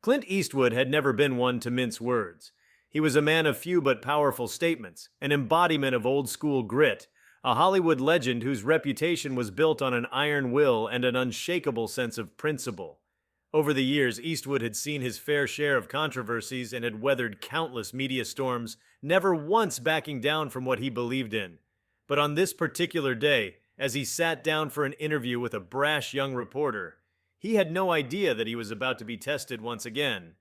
Clint Eastwood had never been one to mince words. He was a man of few but powerful statements, an embodiment of old-school grit, a Hollywood legend whose reputation was built on an iron will and an unshakable sense of principle. Over the years, Eastwood had seen his fair share of controversies and had weathered countless media storms, never once backing down from what he believed in. But on this particular day, as he sat down for an interview with a brash young reporter, he had no idea that he was about to be tested once again.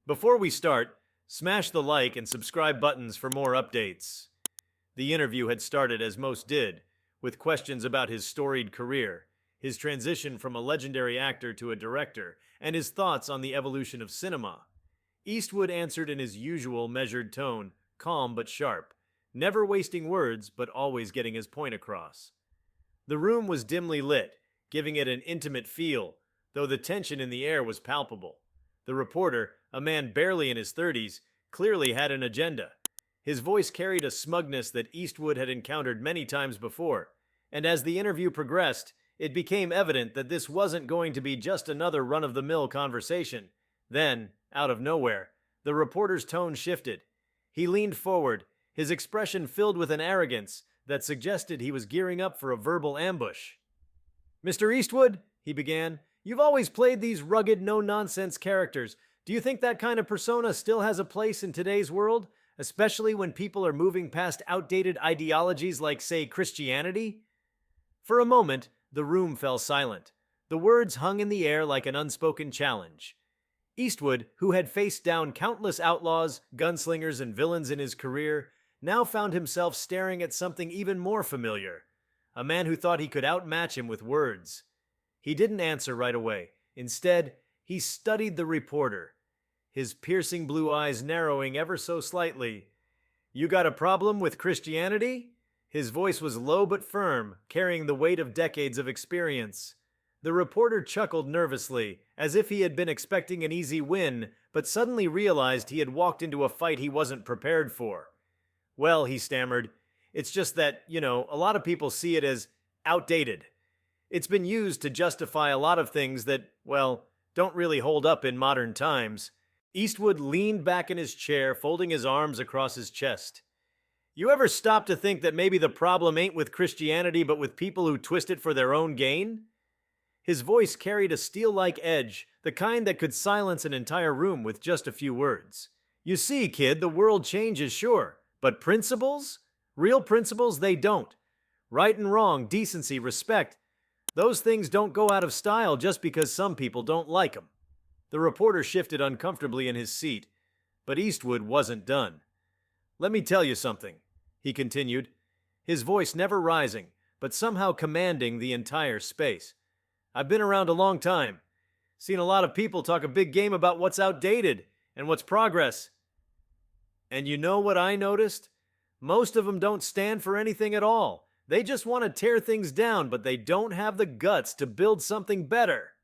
Before we start, smash the like and subscribe buttons for more updates. The interview had started as most did, with questions about his storied career, his transition from a legendary actor to a director, and his thoughts on the evolution of cinema. Eastwood answered in his usual measured tone, calm but sharp, never wasting words but always getting his point across. The room was dimly lit, giving it an intimate feel, though the tension in the air was palpable. The reporter, a man barely in his 30s, clearly had an agenda. His voice carried a smugness that Eastwood had encountered many times before, and as the interview progressed, it became evident that this wasn't going to be just another run-of-the-mill conversation. Then, out of nowhere, the reporter's tone shifted. He leaned forward, his expression filled with an arrogance that suggested he was gearing up for a verbal ambush. "Mr. Eastwood," he began, "you've always played these rugged, no-nonsense characters. Do you think that kind of persona still has a place in today's world, especially when people are moving past outdated ideologies like, say, Christianity?" For a moment, the room fell silent. The words hung in the air like an unspoken challenge. Eastwood, who had faced down countless outlaws, gunslingers, and villains in his career, now found himself staring at something even more familiar. A man who thought he could outmatch him with words. He didn't answer right away. Instead, he studied the reporter, his piercing blue eyes narrowing ever so slightly. "You got a problem with Christianity?" His voice was low but firm, carrying the weight of decades of experience. The reporter chuckled nervously, as if he had been expecting an easy win, but suddenly realized he had walked into a fight he wasn't prepared for. "Well," he stammered, "it's just that, a lot of people see it as outdated. It's been used to justify a lot of things that, well, don't really hold up in modern times." Eastwood leaned back in his chair, folding his arms across his chest. "You ever stop to think that maybe the problem ain't with Christianity but with people who twist it for their own gain?" His voice carried a steel-like edge, the kind that could silence an entire room with just a few words. "You see, kid, the world changes, sure, but principles? Real principles, they don't. Right and wrong, decency, respect, those things don't go out of style just because some people don't like them." The reporter shifted uncomfortably in his seat, but Eastwood wasn't done. "Let me tell you something," he continued, his voice never rising, but somehow commanding the entire space. "I've been around a long time, seen a lot of people talk a big game about what's outdated and what's progress. And you know what I noticed? Most of them don't stand for anything at all. They just want to tear things down, but they don't have the guts to build something better."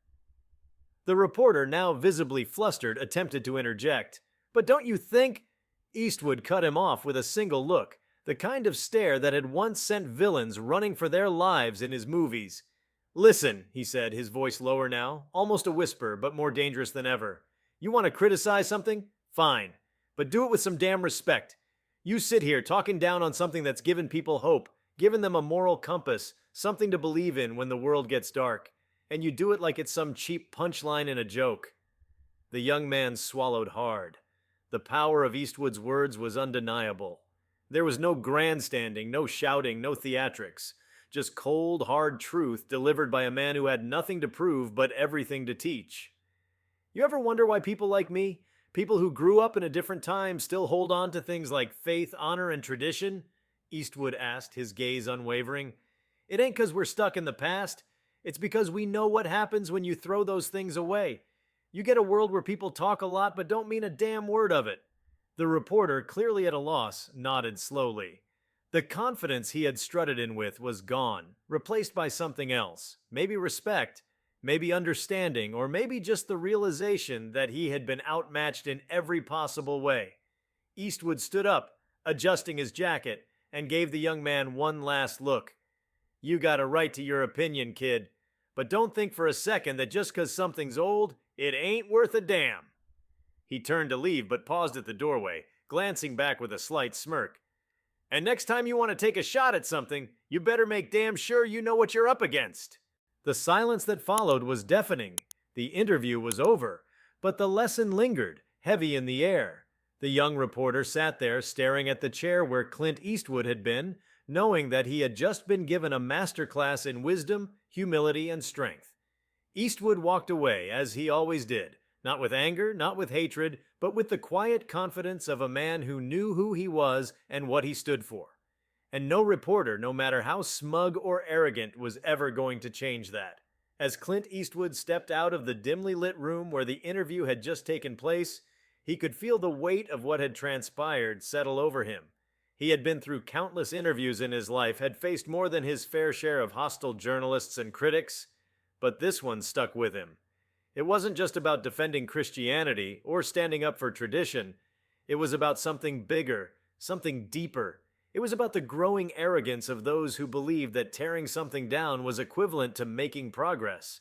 The reporter, now visibly flustered, attempted to interject. "But don't you think—" Eastwood cut him off with a single look, the kind of stare that had once sent villains running for their lives in his movies. "Listen," he said, his voice lower now, almost a whisper, but more dangerous than ever. "You want to criticize something? Fine. But do it with some damn respect. You sit here talking down on something that's given people hope, given them a moral compass, something to believe in when the world gets dark, and you do it like it's some cheap punchline in a joke." The young man swallowed hard. The power of Eastwood's words was undeniable. There was no grandstanding, no shouting, no theatrics. Just cold, hard truth delivered by a man who had nothing to prove but everything to teach. "You ever wonder why people like me, people who grew up in a different time, still hold on to things like faith, honor, and tradition?" Eastwood asked, his gaze unwavering. "It ain't 'cause we're stuck in the past. It's because we know what happens when you throw those things away. You get a world where people talk a lot but don't mean a damn word of it." The reporter, clearly at a loss, nodded slowly. The confidence he had strutted in with was gone, replaced by something else. Maybe respect, maybe understanding, or maybe just the realization that he had been outmatched in every possible way. Eastwood stood up, adjusting his jacket, and gave the young man one last look. "You got a right to your opinion, kid, but don't think for a second that just 'cause something's old, it ain't worth a damn." He turned to leave but paused at the doorway, glancing back with a slight smirk. And next time you want to take a shot at something, you better make damn sure you know what you're up against. The silence that followed was deafening. The interview was over, but the lesson lingered, heavy in the air. The young reporter sat there staring at the chair where Clint Eastwood had been, knowing that he had just been given a master class in wisdom, humility, and strength. Eastwood walked away, as he always did, not with anger, not with hatred, but with the quiet confidence of a man who knew who he was and what he stood for. And no reporter, no matter how smug or arrogant, was ever going to change that. As Clint Eastwood stepped out of the dimly lit room where the interview had just taken place, he could feel the weight of what had transpired settle over him. He had been through countless interviews in his life, had faced more than his fair share of hostile journalists and critics, but this one stuck with him. It wasn't just about defending Christianity or standing up for tradition. It was about something bigger, something deeper. It was about the growing arrogance of those who believed that tearing something down was equivalent to making progress.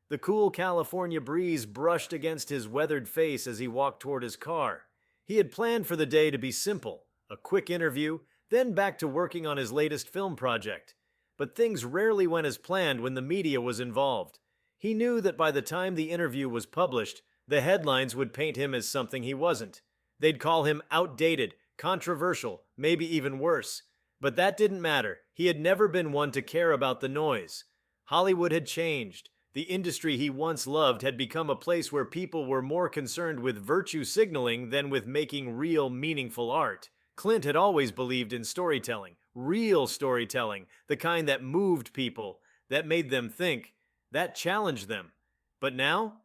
The cool California breeze brushed against his weathered face as he walked toward his car. He had planned for the day to be simple, a quick interview, then back to working on his latest film project. But things rarely went as planned when the media was involved. He knew that by the time the interview was published, the headlines would paint him as something he wasn't. They'd call him outdated, controversial, maybe even worse. But that didn't matter. He had never been one to care about the noise. Hollywood had changed. The industry he once loved had become a place where people were more concerned with virtue signaling than with making real, meaningful art. Clint had always believed in storytelling, real storytelling, the kind that moved people, that made them think, that challenged them. But now,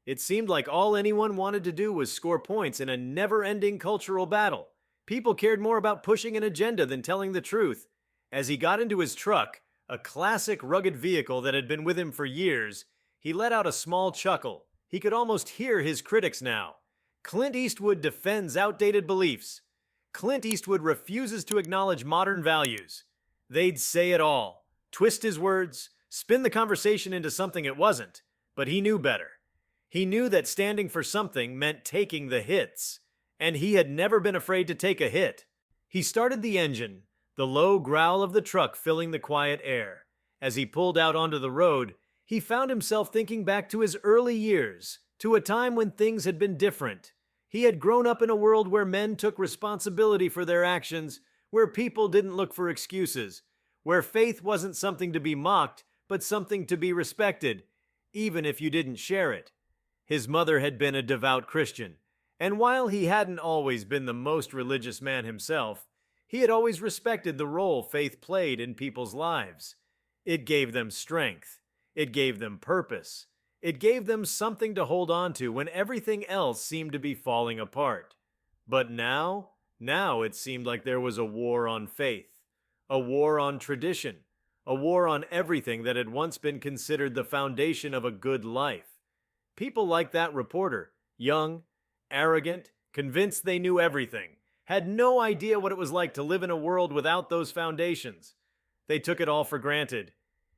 it seemed like all anyone wanted to do was score points in a never-ending cultural battle. People cared more about pushing an agenda than telling the truth. As he got into his truck, a classic rugged vehicle that had been with him for years, he let out a small chuckle. He could almost hear his critics now. Clint Eastwood defends outdated beliefs. Clint Eastwood refuses to acknowledge modern values. They'd say it all, twist his words, spin the conversation into something it wasn't, but he knew better. He knew that standing for something meant taking the hits, and he had never been afraid to take a hit. He started the engine, the low growl of the truck filling the quiet air. As he pulled out onto the road, he found himself thinking back to his early years, to a time when things had been different. He had grown up in a world where men took responsibility for their actions, where people didn't look for excuses, where faith wasn't something to be mocked, but something to be respected, even if you didn't share it. His mother had been a devout Christian, and while he hadn't always been the most religious man himself, he had always respected the role faith played in people's lives. It gave them strength. It gave them purpose. It gave them something to hold on to when everything else seemed to be falling apart. But now it seemed like there was a war on faith, a war on tradition, a war on everything that had once been considered the foundation of a good life. People like that reporter, young, arrogant, convinced they knew everything, had no idea what it was like to live in a world without those foundations. They took it all for granted.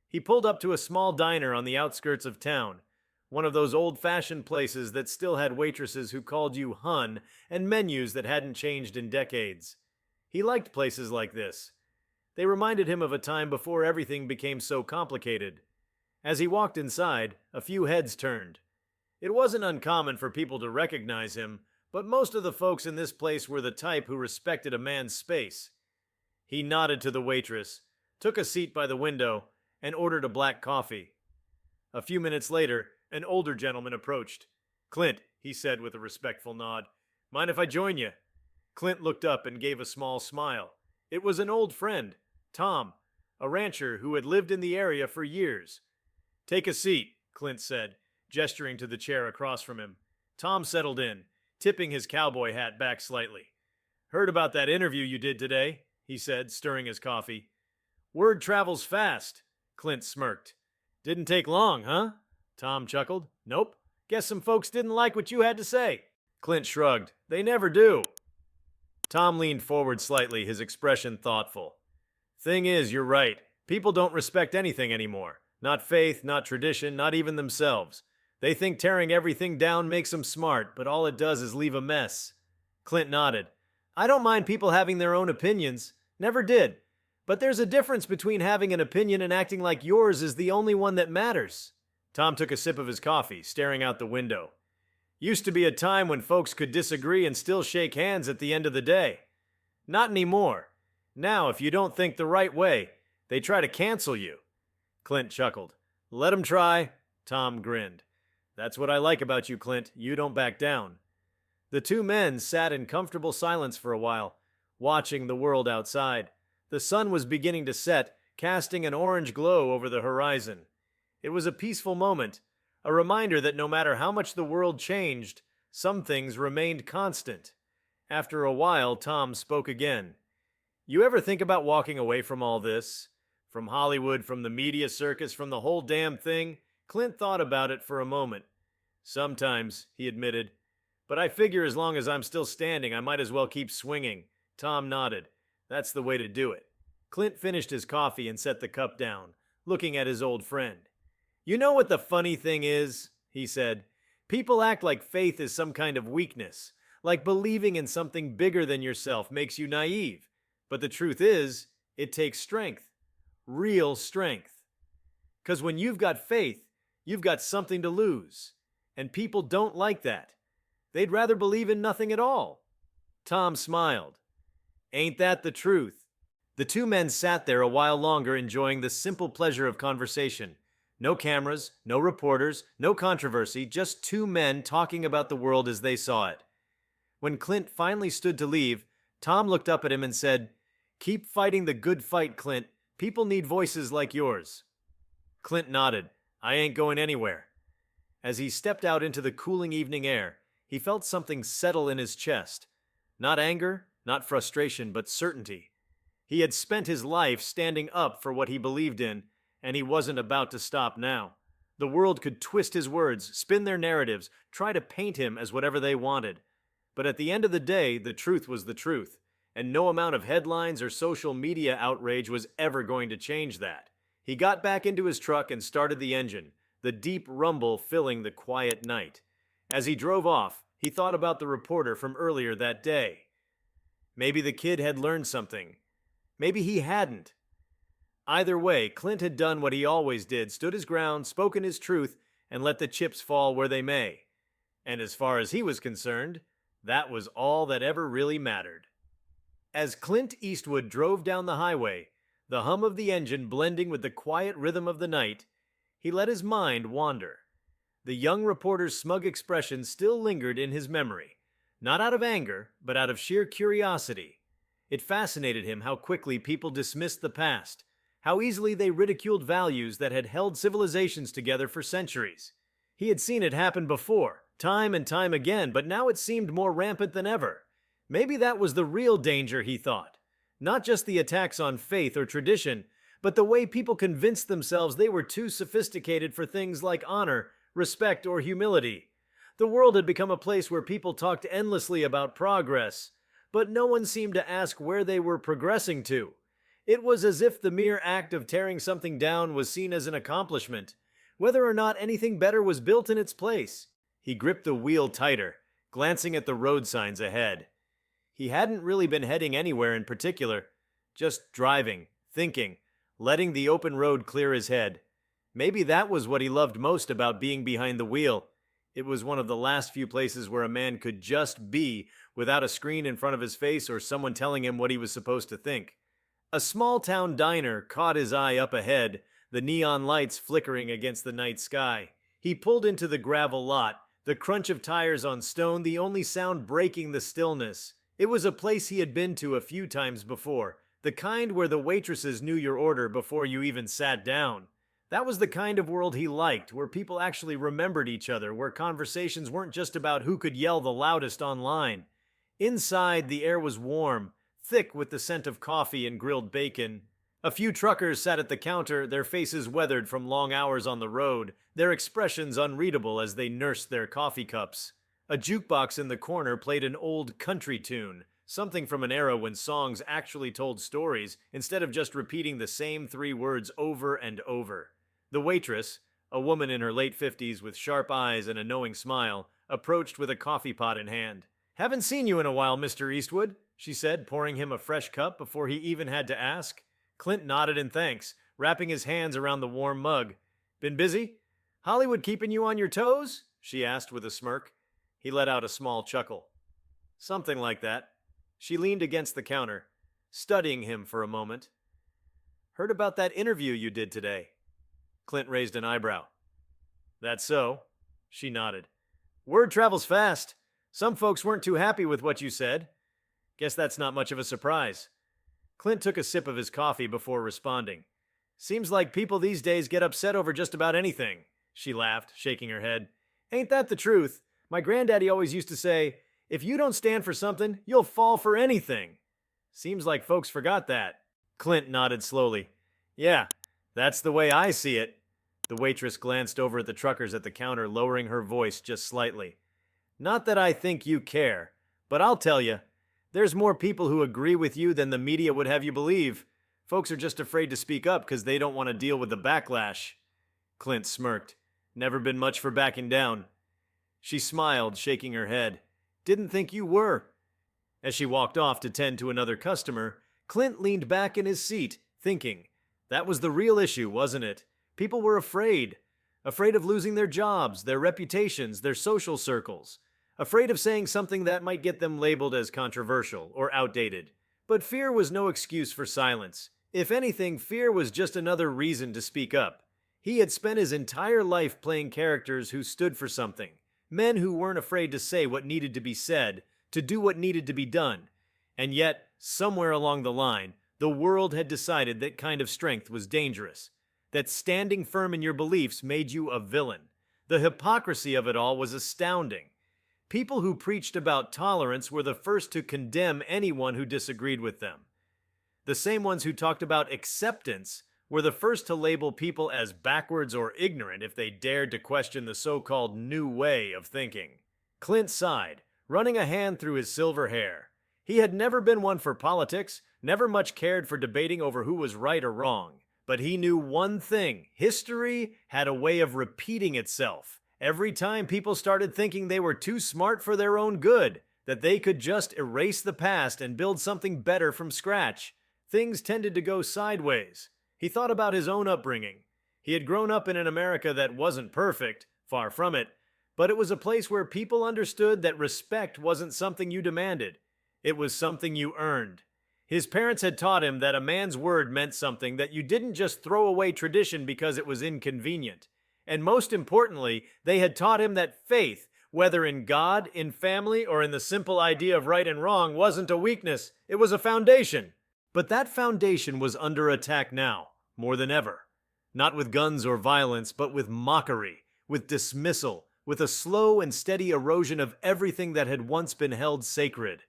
He pulled up to a small diner on the outskirts of town, one of those old-fashioned places that still had waitresses who called you hun and menus that hadn't changed in decades. He liked places like this. They reminded him of a time before everything became so complicated. As he walked inside, a few heads turned. It wasn't uncommon for people to recognize him, but most of the folks in this place were the type who respected a man's space. He nodded to the waitress, took a seat by the window, and ordered a black coffee. A few minutes later, an older gentleman approached. "Clint," he said with a respectful nod, "mind if I join you?" Clint looked up and gave a small smile. It was an old friend, Tom, a rancher who had lived in the area for years. "Take a seat," Clint said, gesturing to the chair across from him. Tom settled in, tipping his cowboy hat back slightly. "Heard about that interview you did today," he said, stirring his coffee. "Word travels fast," Clint smirked. "Didn't take long, huh?" Tom chuckled. "Nope. Guess some folks didn't like what you had to say." Clint shrugged. "They never do." Tom leaned forward slightly, his expression thoughtful. "Thing is, you're right. People don't respect anything anymore. Not faith, not tradition, not even themselves. They think tearing everything down makes them smart, but all it does is leave a mess. Clint nodded. I don't mind people having their own opinions. Never did. But there's a difference between having an opinion and acting like yours is the only one that matters. Tom took a sip of his coffee, staring out the window. Used to be a time when folks could disagree and still shake hands at the end of the day. Not anymore. Now, if you don't think the right way, they try to cancel you. Clint chuckled. Let 'em try. Tom grinned. That's what I like about you, Clint. You don't back down. The two men sat in comfortable silence for a while, watching the world outside. The sun was beginning to set, casting an orange glow over the horizon. It was a peaceful moment, a reminder that no matter how much the world changed, some things remained constant. After a while, Tom spoke again. You ever think about walking away from all this? From Hollywood, from the media circus, from the whole damn thing? Clint thought about it for a moment. Sometimes, he admitted. But I figure as long as I'm still standing, I might as well keep swinging. Tom nodded. That's the way to do it. Clint finished his coffee and set the cup down, looking at his old friend. You know what the funny thing is? He said. People act like faith is some kind of weakness, like believing in something bigger than yourself makes you naive. But the truth is, it takes strength. Real strength. Because when you've got faith, you've got something to lose. And people don't like that. They'd rather believe in nothing at all. Tom smiled. Ain't that the truth? The two men sat there a while longer, enjoying the simple pleasure of conversation. No cameras, no reporters, no controversy, just two men talking about the world as they saw it. When Clint finally stood to leave, Tom looked up at him and said, Keep fighting the good fight, Clint. People need voices like yours. Clint nodded. I ain't going anywhere. As he stepped out into the cooling evening air, he felt something settle in his chest. Not anger, not frustration, but certainty. He had spent his life standing up for what he believed in, and he wasn't about to stop now. The world could twist his words, spin their narratives, try to paint him as whatever they wanted. But at the end of the day, the truth was the truth, and no amount of headlines or social media outrage was ever going to change that. He got back into his truck and started the engine, the deep rumble filling the quiet night. As he drove off, he thought about the reporter from earlier that day. Maybe the kid had learned something. Maybe he hadn't. Either way, Clint had done what he always did, stood his ground, spoken his truth, and let the chips fall where they may. And as far as he was concerned, that was all that ever really mattered. As Clint Eastwood drove down the highway, the hum of the engine blending with the quiet rhythm of the night, he let his mind wander. The young reporter's smug expression still lingered in his memory, not out of anger, but out of sheer curiosity. It fascinated him how quickly people dismissed the past, how easily they ridiculed values that had held civilizations together for centuries. He had seen it happen before, time and time again, but now it seemed more rampant than ever. Maybe that was the real danger, he thought. Not just the attacks on faith or tradition, but the way people convinced themselves they were too sophisticated for things like honor, respect, or humility. The world had become a place where people talked endlessly about progress, but no one seemed to ask where they were progressing to. It was as if the mere act of tearing something down was seen as an accomplishment, whether or not anything better was built in its place. He gripped the wheel tighter, glancing at the road signs ahead. He hadn't really been heading anywhere in particular, just driving, thinking, letting the open road clear his head. Maybe that was what he loved most about being behind the wheel. It was one of the last few places where a man could just be without a screen in front of his face or someone telling him what he was supposed to think. A small-town diner caught his eye up ahead, the neon lights flickering against the night sky. He pulled into the gravel lot, the crunch of tires on stone the only sound breaking the stillness. It was a place he had been to a few times before, the kind where the waitresses knew your order before you even sat down. That was the kind of world he liked, where people actually remembered each other, where conversations weren't just about who could yell the loudest online. Inside, the air was warm, thick with the scent of coffee and grilled bacon. A few truckers sat at the counter, their faces weathered from long hours on the road, their expressions unreadable as they nursed their coffee cups. A jukebox in the corner played an old country tune, something from an era when songs actually told stories instead of just repeating the same 3 words over and over. The waitress, A woman in her late 50s with sharp eyes and a knowing smile approached with a coffee pot in hand. "Haven't seen you in a while, Mr. Eastwood," she said, pouring him a fresh cup before he even had to ask. Clint nodded in thanks, wrapping his hands around the warm mug. "Been busy? Hollywood keeping you on your toes?" she asked with a smirk. He let out a small chuckle. "Something like that." She leaned against the counter, studying him for a moment. "Heard about that interview you did today." Clint raised an eyebrow. "That's so?" She nodded. "Word travels fast. Some folks weren't too happy with what you said. Guess that's not much of a surprise." Clint took a sip of his coffee before responding. "Seems like people these days get upset over just about anything," she laughed, shaking her head. "Ain't that the truth? My granddaddy always used to say, if you don't stand for something, you'll fall for anything. Seems like folks forgot that." Clint nodded slowly. "Yeah, that's the way I see it." The waitress glanced over at the truckers at the counter, lowering her voice just slightly. "Not that I think you care, but I'll tell you, there's more people who agree with you than the media would have you believe. Folks are just afraid to speak up because they don't want to deal with the backlash." Clint smirked. "Never been much for backing down." She smiled, shaking her head. "Didn't think you were." As she walked off to tend to another customer, Clint leaned back in his seat, thinking. That was the real issue, wasn't it? People were afraid. Afraid of losing their jobs, their reputations, their social circles. Afraid of saying something that might get them labeled as controversial or outdated. But fear was no excuse for silence. If anything, fear was just another reason to speak up. He had spent his entire life playing characters who stood for something. Men who weren't afraid to say what needed to be said, to do what needed to be done. And yet, somewhere along the line, the world had decided that kind of strength was dangerous. That standing firm in your beliefs made you a villain. The hypocrisy of it all was astounding. People who preached about tolerance were the first to condemn anyone who disagreed with them. The same ones who talked about acceptance were the first to label people as backwards or ignorant if they dared to question the so-called new way of thinking. Clint sighed, running a hand through his silver hair. He had never been one for politics, never much cared for debating over who was right or wrong. But he knew one thing: history had a way of repeating itself. Every time people started thinking they were too smart for their own good, that they could just erase the past and build something better from scratch, things tended to go sideways. He thought about his own upbringing. He had grown up in an America that wasn't perfect, far from it, but it was a place where people understood that respect wasn't something you demanded. It was something you earned. His parents had taught him that a man's word meant something, that you didn't just throw away tradition because it was inconvenient. And most importantly, they had taught him that faith, whether in God, in family, or in the simple idea of right and wrong, wasn't a weakness. It was a foundation. But that foundation was under attack now, more than ever. Not with guns or violence, but with mockery, with dismissal, with a slow and steady erosion of everything that had once been held sacred.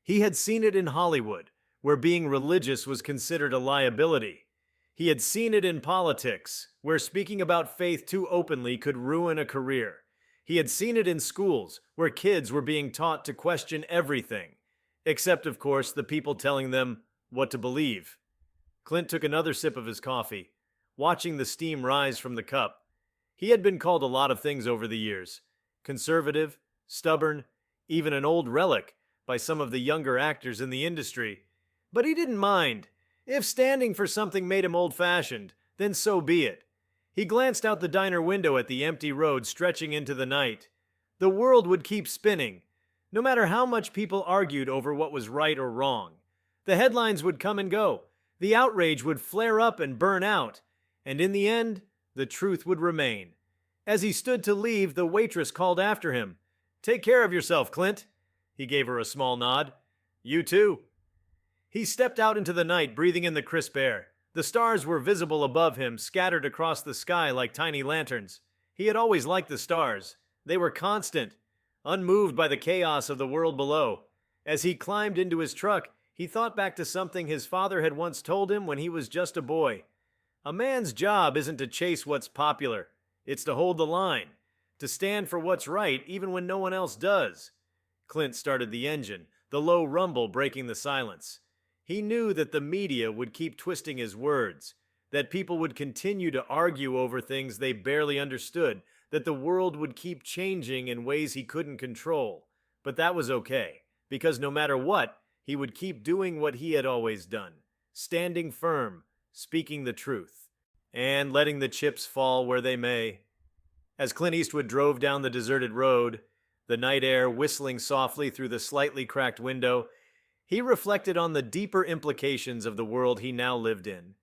He had seen it in Hollywood, where being religious was considered a liability. He had seen it in politics, where speaking about faith too openly could ruin a career. He had seen it in schools, where kids were being taught to question everything, except, of course, the people telling them what to believe. Clint took another sip of his coffee, watching the steam rise from the cup. He had been called a lot of things over the years: conservative, stubborn, even an old relic by some of the younger actors in the industry. But he didn't mind. If standing for something made him old-fashioned, then so be it. He glanced out the diner window at the empty road stretching into the night. The world would keep spinning, no matter how much people argued over what was right or wrong. The headlines would come and go. The outrage would flare up and burn out. And in the end, the truth would remain. As he stood to leave, the waitress called after him. "Take care of yourself, Clint." He gave her a small nod. "You too." He stepped out into the night, breathing in the crisp air. The stars were visible above him, scattered across the sky like tiny lanterns. He had always liked the stars. They were constant, unmoved by the chaos of the world below. As he climbed into his truck, he thought back to something his father had once told him when he was just a boy. A man's job isn't to chase what's popular. It's to hold the line, to stand for what's right even when no one else does. Clint started the engine, the low rumble breaking the silence. He knew that the media would keep twisting his words, that people would continue to argue over things they barely understood, that the world would keep changing in ways he couldn't control. But that was okay, because no matter what, he would keep doing what he had always done, standing firm, speaking the truth, and letting the chips fall where they may. As Clint Eastwood drove down the deserted road, the night air whistling softly through the slightly cracked window, he reflected on the deeper implications of the world he now lived in.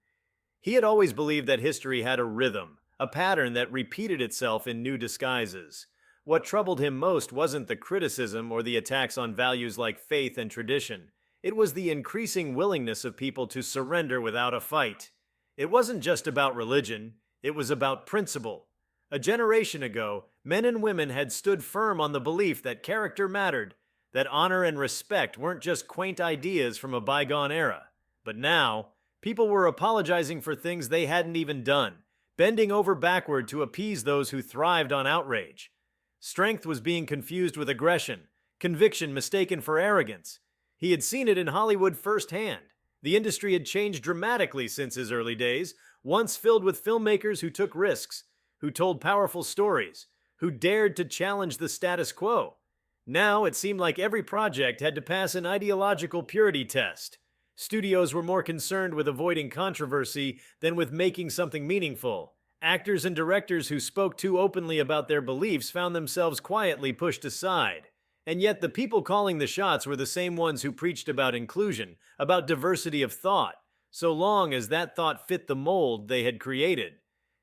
He had always believed that history had a rhythm, a pattern that repeated itself in new disguises. What troubled him most wasn't the criticism or the attacks on values like faith and tradition. It was the increasing willingness of people to surrender without a fight. It wasn't just about religion, it was about principle. A generation ago, men and women had stood firm on the belief that character mattered, that honor and respect weren't just quaint ideas from a bygone era. But now, people were apologizing for things they hadn't even done, bending over backward to appease those who thrived on outrage. Strength was being confused with aggression, conviction mistaken for arrogance. He had seen it in Hollywood firsthand. The industry had changed dramatically since his early days, once filled with filmmakers who took risks, who told powerful stories, who dared to challenge the status quo. Now it seemed like every project had to pass an ideological purity test. Studios were more concerned with avoiding controversy than with making something meaningful. Actors and directors who spoke too openly about their beliefs found themselves quietly pushed aside. And yet the people calling the shots were the same ones who preached about inclusion, about diversity of thought, so long as that thought fit the mold they had created.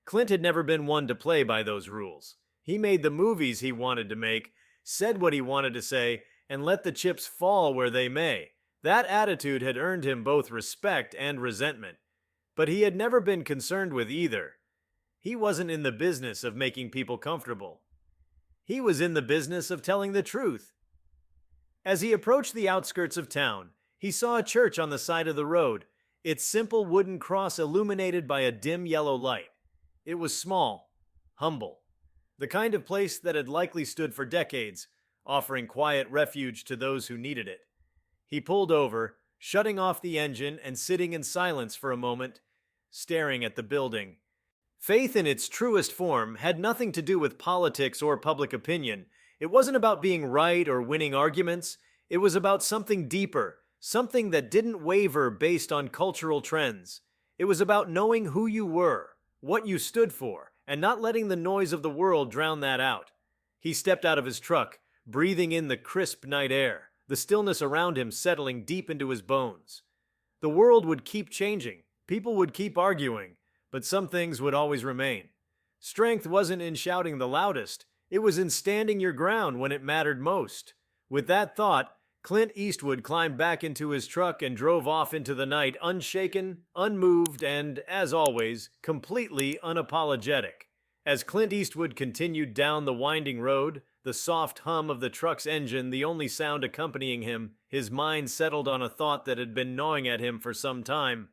Clint had never been one to play by those rules. He made the movies he wanted to make, said what he wanted to say, and let the chips fall where they may. That attitude had earned him both respect and resentment. But he had never been concerned with either. He wasn't in the business of making people comfortable. He was in the business of telling the truth. As he approached the outskirts of town, he saw a church on the side of the road, its simple wooden cross illuminated by a dim yellow light. It was small, humble, the kind of place that had likely stood for decades, offering quiet refuge to those who needed it. He pulled over, shutting off the engine and sitting in silence for a moment, staring at the building. Faith in its truest form had nothing to do with politics or public opinion. It wasn't about being right or winning arguments. It was about something deeper, something that didn't waver based on cultural trends. It was about knowing who you were, what you stood for, and not letting the noise of the world drown that out. He stepped out of his truck, breathing in the crisp night air, the stillness around him settling deep into his bones. The world would keep changing, people would keep arguing, but some things would always remain. Strength wasn't in shouting the loudest, it was in standing your ground when it mattered most. With that thought, Clint Eastwood climbed back into his truck and drove off into the night unshaken, unmoved, and, as always, completely unapologetic. As Clint Eastwood continued down the winding road, the soft hum of the truck's engine the only sound accompanying him, his mind settled on a thought that had been gnawing at him for some time.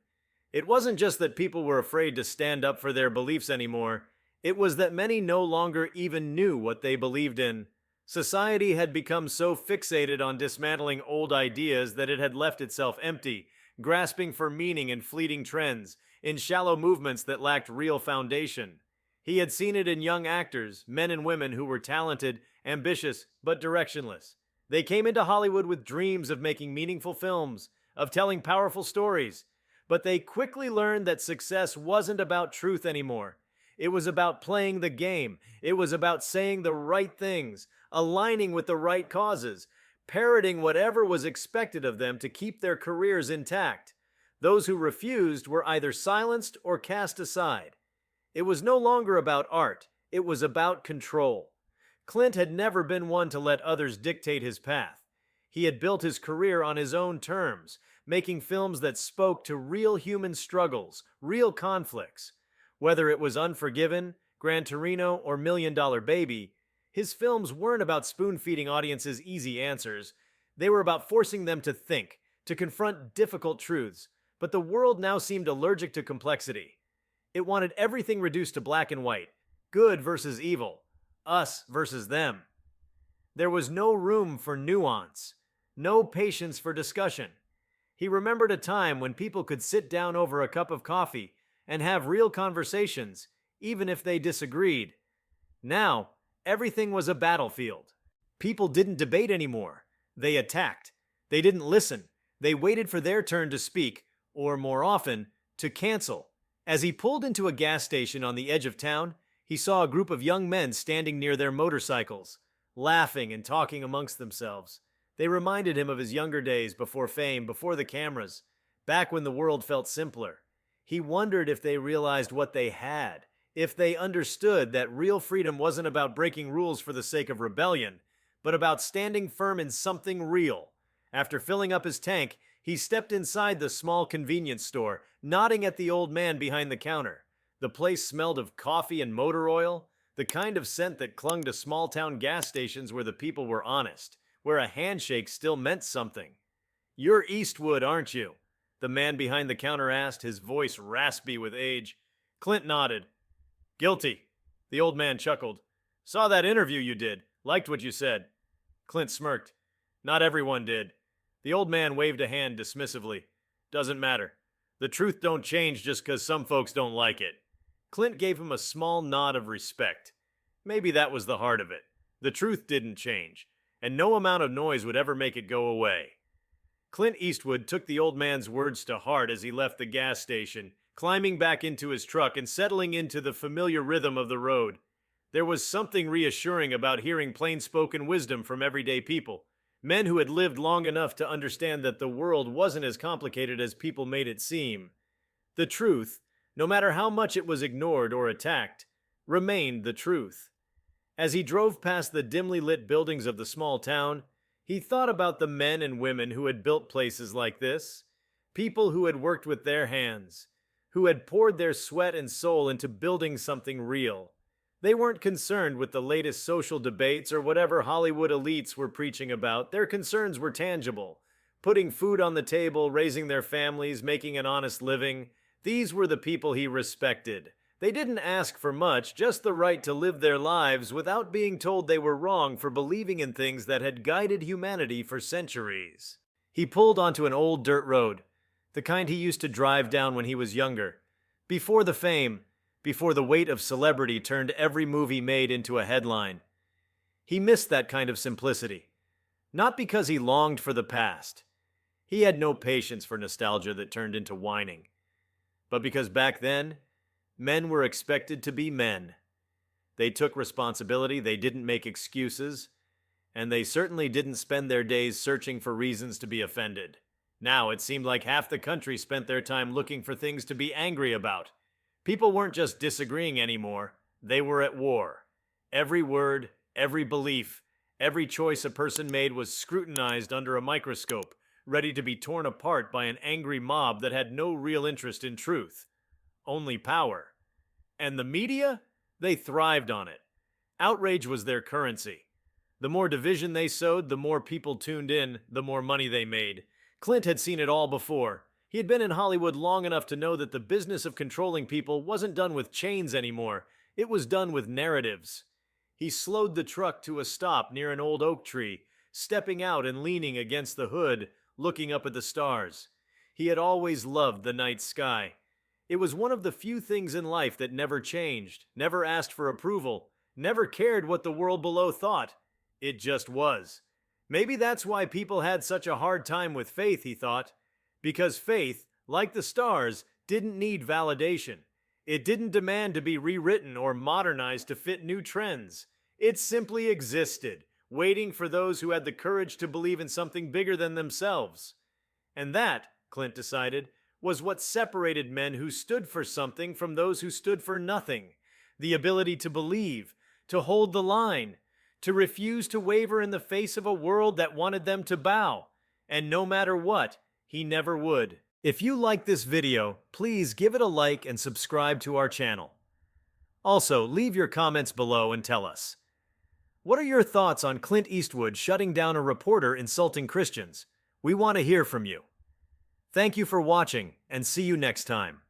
It wasn't just that people were afraid to stand up for their beliefs anymore. It was that many no longer even knew what they believed in. Society had become so fixated on dismantling old ideas that it had left itself empty, grasping for meaning in fleeting trends, in shallow movements that lacked real foundation. He had seen it in young actors, men and women who were talented, ambitious, but directionless. They came into Hollywood with dreams of making meaningful films, of telling powerful stories. But they quickly learned that success wasn't about truth anymore. It was about playing the game. It was about saying the right things, aligning with the right causes, parroting whatever was expected of them to keep their careers intact. Those who refused were either silenced or cast aside. It was no longer about art. It was about control. Clint had never been one to let others dictate his path. He had built his career on his own terms, making films that spoke to real human struggles, real conflicts. Whether it was Unforgiven, Gran Torino, or Million Dollar Baby, his films weren't about spoon-feeding audiences easy answers. They were about forcing them to think, to confront difficult truths. But the world now seemed allergic to complexity. It wanted everything reduced to black and white, good versus evil, us versus them. There was no room for nuance, no patience for discussion. He remembered a time when people could sit down over a cup of coffee, and have real conversations, even if they disagreed. Now, everything was a battlefield. People didn't debate anymore. They attacked. They didn't listen. They waited for their turn to speak, or more often, to cancel. As he pulled into a gas station on the edge of town, he saw a group of young men standing near their motorcycles, laughing and talking amongst themselves. They reminded him of his younger days before fame, before the cameras, back when the world felt simpler. He wondered if they realized what they had, if they understood that real freedom wasn't about breaking rules for the sake of rebellion, but about standing firm in something real. After filling up his tank, he stepped inside the small convenience store, nodding at the old man behind the counter. The place smelled of coffee and motor oil, the kind of scent that clung to small-town gas stations where the people were honest, where a handshake still meant something. "You're Eastwood, aren't you?" the man behind the counter asked, his voice raspy with age. Clint nodded. "Guilty." The old man chuckled. "Saw that interview you did. Liked what you said." Clint smirked. "Not everyone did." The old man waved a hand dismissively. "Doesn't matter. The truth don't change just 'cause some folks don't like it." Clint gave him a small nod of respect. Maybe that was the heart of it. The truth didn't change, and no amount of noise would ever make it go away. Clint Eastwood took the old man's words to heart as he left the gas station, climbing back into his truck and settling into the familiar rhythm of the road. There was something reassuring about hearing plain-spoken wisdom from everyday people, men who had lived long enough to understand that the world wasn't as complicated as people made it seem. The truth, no matter how much it was ignored or attacked, remained the truth. As he drove past the dimly lit buildings of the small town, he thought about the men and women who had built places like this, people who had worked with their hands, who had poured their sweat and soul into building something real. They weren't concerned with the latest social debates or whatever Hollywood elites were preaching about. Their concerns were tangible. Putting food on the table, raising their families, making an honest living. These were the people he respected. They didn't ask for much, just the right to live their lives without being told they were wrong for believing in things that had guided humanity for centuries. He pulled onto an old dirt road, the kind he used to drive down when he was younger. Before the fame, before the weight of celebrity turned every movie made into a headline. He missed that kind of simplicity. Not because he longed for the past. He had no patience for nostalgia that turned into whining. But because back then, men were expected to be men. They took responsibility, they didn't make excuses, and they certainly didn't spend their days searching for reasons to be offended. Now it seemed like half the country spent their time looking for things to be angry about. People weren't just disagreeing anymore, they were at war. Every word, every belief, every choice a person made was scrutinized under a microscope, ready to be torn apart by an angry mob that had no real interest in truth. Only power. And the media? They thrived on it. Outrage was their currency. The more division they sowed, the more people tuned in, the more money they made. Clint had seen it all before. He had been in Hollywood long enough to know that the business of controlling people wasn't done with chains anymore. It was done with narratives. He slowed the truck to a stop near an old oak tree, stepping out and leaning against the hood, looking up at the stars. He had always loved the night sky. It was one of the few things in life that never changed, never asked for approval, never cared what the world below thought. It just was. Maybe that's why people had such a hard time with faith, he thought. Because faith, like the stars, didn't need validation. It didn't demand to be rewritten or modernized to fit new trends. It simply existed, waiting for those who had the courage to believe in something bigger than themselves. And that, Clint decided, was what separated men who stood for something from those who stood for nothing. The ability to believe, to hold the line, to refuse to waver in the face of a world that wanted them to bow. And no matter what, he never would. If you like this video, please give it a like and subscribe to our channel. Also, leave your comments below and tell us. What are your thoughts on Clint Eastwood shutting down a reporter insulting Christians? We want to hear from you. Thank you for watching, and see you next time.